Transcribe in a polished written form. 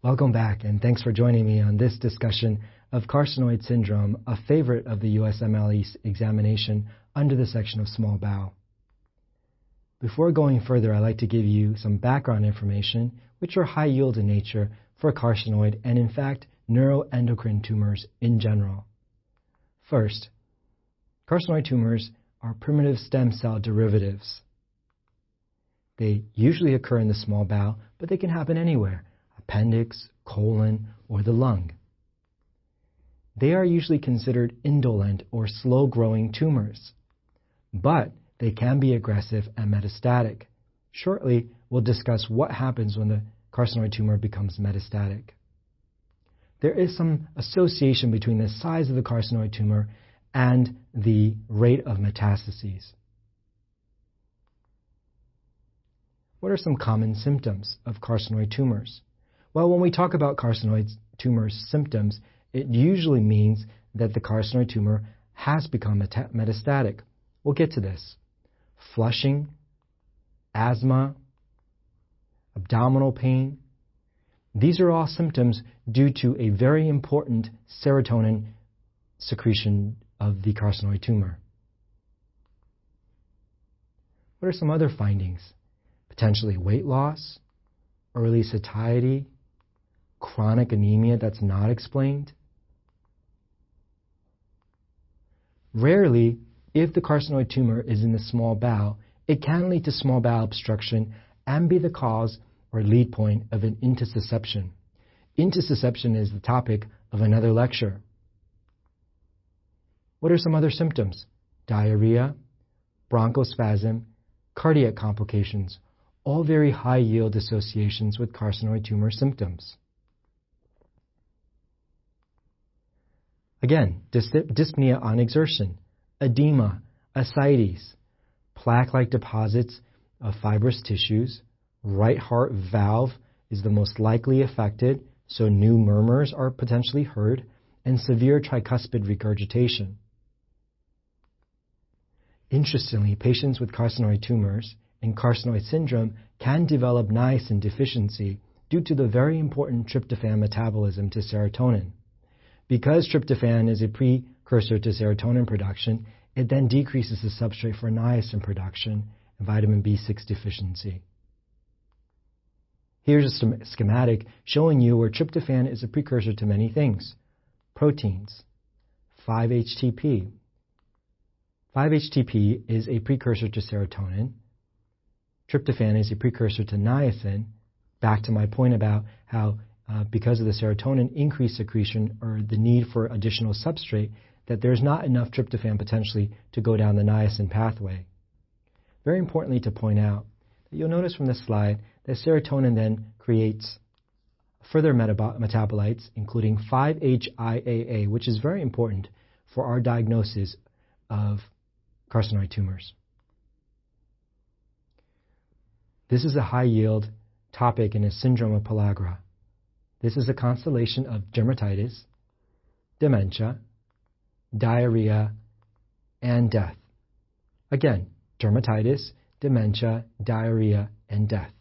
Welcome back, and thanks for joining me on this discussion of carcinoid syndrome, a favorite of the USMLE examination under the section of small bowel. Before going further, I'd like to give you some background information which are high yield in nature for carcinoid and in fact neuroendocrine tumors in general. First, carcinoid tumors are primitive stem cell derivatives. They usually occur in the small bowel, but they can happen anywhere, appendix, colon, or the lung. They are usually considered indolent or slow-growing tumors, but they can be aggressive and metastatic. Shortly, we'll discuss what happens when the carcinoid tumor becomes metastatic. There is some association between the size of the carcinoid tumor and the rate of metastases. What are some common symptoms of carcinoid tumors? Well, when we talk about carcinoid tumor symptoms, it usually means that the carcinoid tumor has become metastatic. We'll get to this. Flushing, asthma, abdominal pain. These are all symptoms due to a very important serotonin secretion of the carcinoid tumor. What are some other findings? Potentially weight loss, early satiety, chronic anemia that's not explained. Rarely, if the carcinoid tumor is in the small bowel, it can lead to small bowel obstruction and be the cause or lead point of an intussusception. Intussusception is the topic of another lecture. What are some other symptoms? Diarrhea, bronchospasm, cardiac complications, all very high yield associations with carcinoid tumor symptoms. Again, dyspnea on exertion, edema, ascites, plaque-like deposits of fibrous tissues, right heart valve is the most likely affected, so new murmurs are potentially heard, and severe tricuspid regurgitation. Interestingly, patients with carcinoid tumors and carcinoid syndrome can develop niacin deficiency due to the very important tryptophan metabolism to serotonin. Because tryptophan is a precursor to serotonin production, it then decreases the substrate for niacin production and vitamin B6 deficiency. Here's a schematic showing you where tryptophan is a precursor to many things. Proteins, 5-HTP. 5-HTP is a precursor to serotonin. Tryptophan is a precursor to niacin. Back to my point about how because of the serotonin increased secretion or the need for additional substrate, that there's not enough tryptophan potentially to go down the niacin pathway. Very importantly to point out that you'll notice from this slide that serotonin then creates further metabolites, including 5-HIAA, which is very important for our diagnosis of carcinoid tumors. This is a high-yield topic in a syndrome of pellagra. This is a constellation of dermatitis, dementia, diarrhea, and death. Again, dermatitis, dementia, diarrhea, and death.